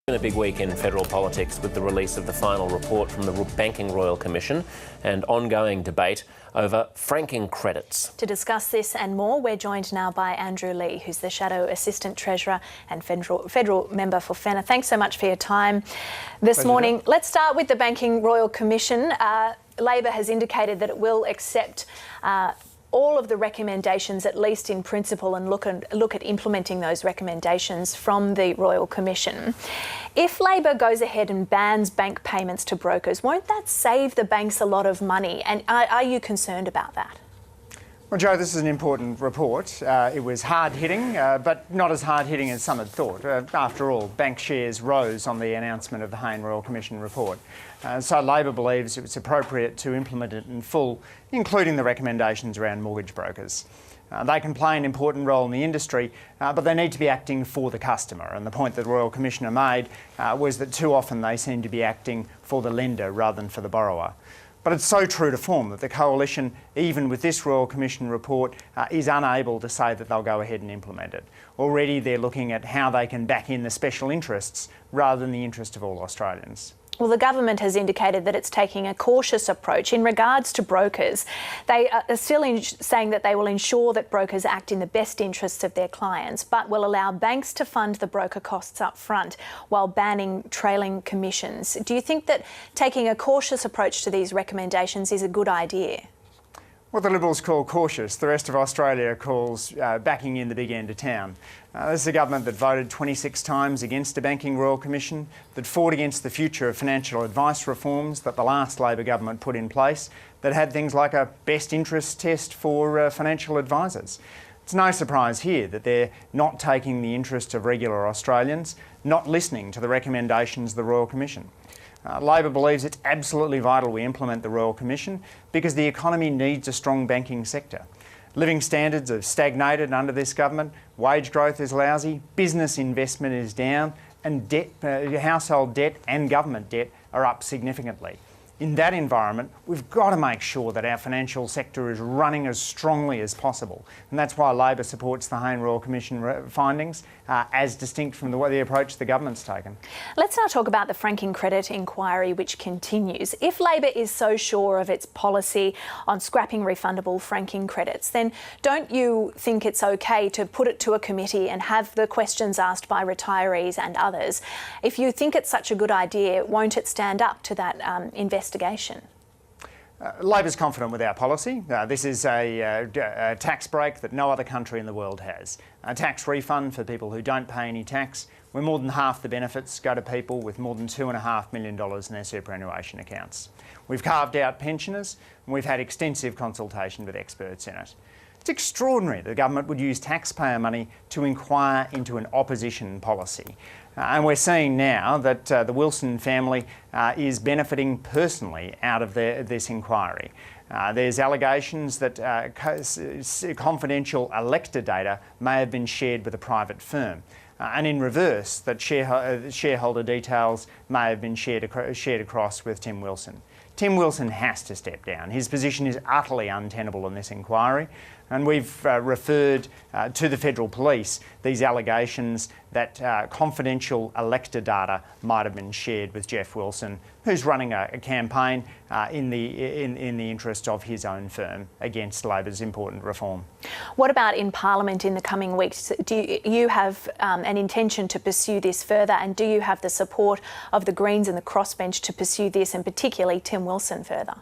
Been a big week in federal politics with the release of the final report from the Banking Royal Commission and ongoing debate over franking credits. To discuss this and more, we're joined now by Andrew Lee, who's the Shadow Assistant Treasurer and Federal Member for Fenner. Thanks so much for your time this morning. Let's start with the Banking Royal Commission. Labor has indicated that it will accept all of the recommendations, at least in principle, and look at implementing those recommendations from the Royal Commission. If Labor goes ahead and bans bank payments to brokers, won't that save the banks a lot of money? And are you concerned about that? Well, Joe, this is an important report. It was hard-hitting, but not as hard-hitting as some had thought. After all, bank shares rose on the announcement of the Hayne Royal Commission report. So Labor believes it was appropriate to implement it in full, including the recommendations around mortgage brokers. They can play an important role in the industry, but they need to be acting for the customer. And the point that the Royal Commissioner made was that too often they seem to be acting for the lender rather than for the borrower. But it's so true to form that the Coalition, even with this Royal Commission report, is unable to say that they'll go ahead and implement it. Already they're looking at how they can back in the special interests rather than the interest of all Australians. Well, the government has indicated that it's taking a cautious approach in regards to brokers. They are still saying that they will ensure that brokers act in the best interests of their clients, but will allow banks to fund the broker costs up front while banning trailing commissions. Do you think that taking a cautious approach to these recommendations is a good idea? What the Liberals call cautious, the rest of Australia calls backing in the big end of town. This is a government that voted 26 times against a Banking Royal Commission, that fought against the future of financial advice reforms that the last Labor government put in place, that had things like a best interest test for financial advisors. It's no surprise here that they're not taking the interest of regular Australians, not listening to the recommendations of the Royal Commission. Labor believes it's absolutely vital we implement the Royal Commission because the economy needs a strong banking sector. Living standards have stagnated under this government, wage growth is lousy, business investment is down, and household debt and government debt are up significantly. In that environment, we've got to make sure that our financial sector is running as strongly as possible. And that's why Labor supports the Hayne Royal Commission findings, as distinct from the approach the government's taken. Let's now talk about the franking credit inquiry, which continues. If Labor is so sure of its policy on scrapping refundable franking credits, then don't you think it's okay to put it to a committee and have the questions asked by retirees and others? If you think it's such a good idea, won't it stand up to that investigation? Labor's confident with our policy. This is a tax break that no other country in the world has. A tax refund for people who don't pay any tax, where more than half the benefits go to people with more than $2.5 million in their superannuation accounts. We've carved out pensioners, and we've had extensive consultation with experts in it. It's extraordinary the government would use taxpayer money to inquire into an opposition policy. And we're seeing now that the Wilson family is benefiting personally out of this inquiry. There's allegations that confidential elector data may have been shared with a private firm. And in reverse, that shareholder details may have been shared across with Tim Wilson. Tim Wilson has to step down. His position is utterly untenable in this inquiry, and we've referred to the Federal Police these allegations that confidential elector data might have been shared with Jeff Wilson, who's running a campaign in the interest of his own firm against Labor's important reform. What about in Parliament in the coming weeks? Do you have an intention to pursue this further, and do you have the support of the Greens and the crossbench to pursue this, and particularly Tim Wilson, further?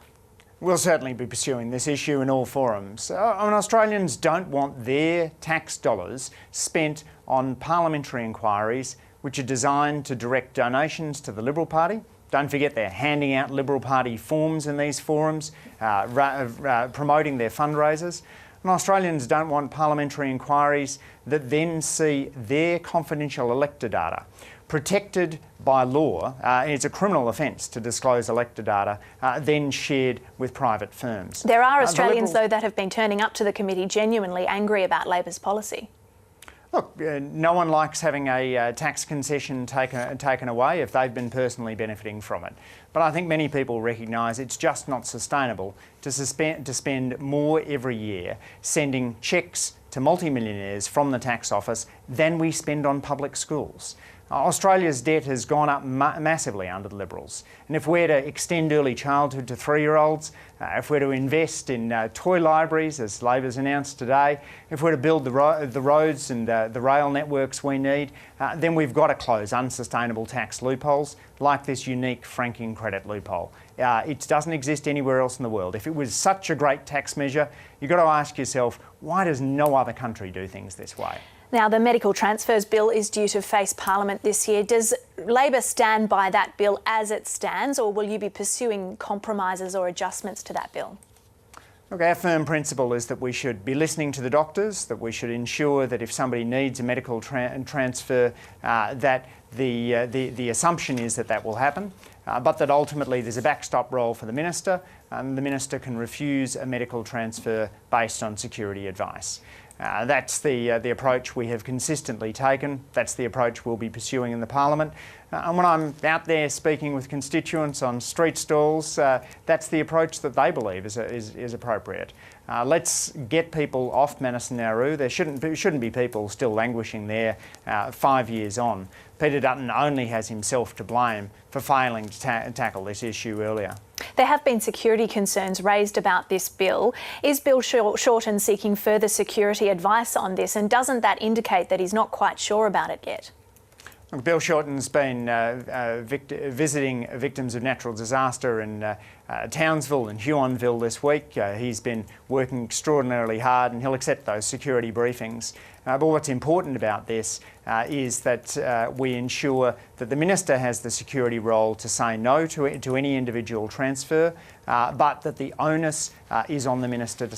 We'll certainly be pursuing this issue in all forums. Australians don't want their tax dollars spent on parliamentary inquiries which are designed to direct donations to the Liberal Party. Don't forget they're handing out Liberal Party forms in these forums, promoting their fundraisers. And Australians don't want parliamentary inquiries that then see their confidential elector data protected by law. It's a criminal offence to disclose elector data, then shared with private firms. There are Australians, though, that have been turning up to the committee genuinely angry about Labor's policy. Look, no one likes having a tax concession taken away if they've been personally benefiting from it. But I think many people recognise it's just not sustainable to spend more every year sending cheques to multimillionaires from the tax office than we spend on public schools. Australia's debt has gone up massively under the Liberals. And if we're to extend early childhood to 3-year-olds, if we're to invest in toy libraries, as Labor's announced today, if we're to build the roads and the rail networks we need, then we've got to close unsustainable tax loopholes like this unique franking credit loophole. It doesn't exist anywhere else in the world. If it was such a great tax measure, you've got to ask yourself, why does no other country do things this way? Now, the medical transfers bill is due to face Parliament this year. Does Labor stand by that bill as it stands, or will you be pursuing compromises or adjustments to that bill? Look, our firm principle is that we should be listening to the doctors, that we should ensure that if somebody needs a medical transfer, that the assumption is that that will happen, but that ultimately there's a backstop role for the minister, and the minister can refuse a medical transfer based on security advice. That's the approach we have consistently taken. That's the approach we'll be pursuing in the Parliament. And when I'm out there speaking with constituents on street stalls, that's the approach that they believe is appropriate. Let's get people off Manus and Nauru. There shouldn't be people still languishing there 5 years on. Peter Dutton only has himself to blame for failing to tackle this issue earlier. There have been security concerns raised about this bill. Is Bill Shorten seeking further security advice on this, and doesn't that indicate that he's not quite sure about it yet? Look, Bill Shorten's been visiting victims of natural disaster in Townsville and Huonville this week. He's been working extraordinarily hard, and he'll accept those security briefings. But what's important about this is that we ensure that the minister has the security role to say no to any individual transfer, but that the onus is on the minister to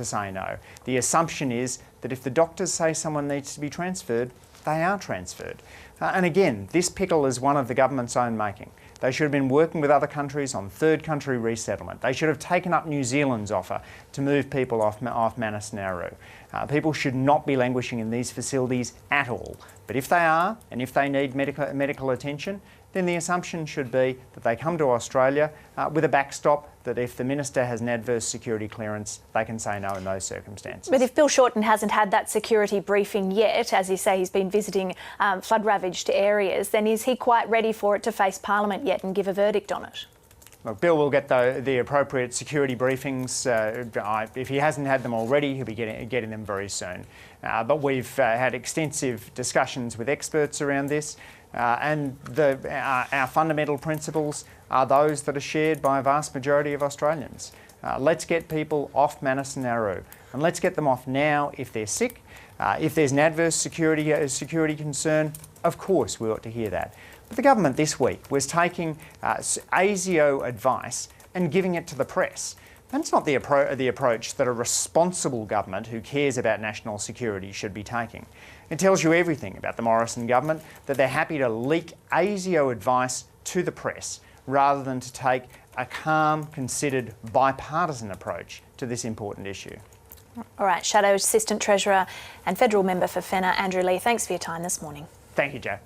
say no. The assumption is that if the doctors say someone needs to be transferred, they are transferred. And again, this pickle is one of the government's own making. They should have been working with other countries on third country resettlement. They should have taken up New Zealand's offer to move people off Manus Nauru. People should not be languishing in these facilities at all. But if they are, and if they need medical attention, then the assumption should be that they come to Australia with a backstop that if the minister has an adverse security clearance, they can say no in those circumstances. But if Bill Shorten hasn't had that security briefing yet, as you say, he's been visiting flood-ravaged areas, then is he quite ready for it to face Parliament yet and give a verdict on it? Look, Bill will get the appropriate security briefings. If he hasn't had them already, he'll be getting them very soon. But we've had extensive discussions with experts around this, and our fundamental principles are those that are shared by a vast majority of Australians. Let's get people off Manus and Nauru, and let's get them off now if they're sick. If there's an adverse security concern, of course we ought to hear that. But the government this week was taking ASIO advice and giving it to the press. That's not the approach that a responsible government who cares about national security should be taking. It tells you everything about the Morrison government, that they're happy to leak ASIO advice to the press rather than to take a calm, considered, bipartisan approach to this important issue. All right, Shadow Assistant Treasurer and Federal Member for Fenner, Andrew Lee, thanks for your time this morning. Thank you, Jo.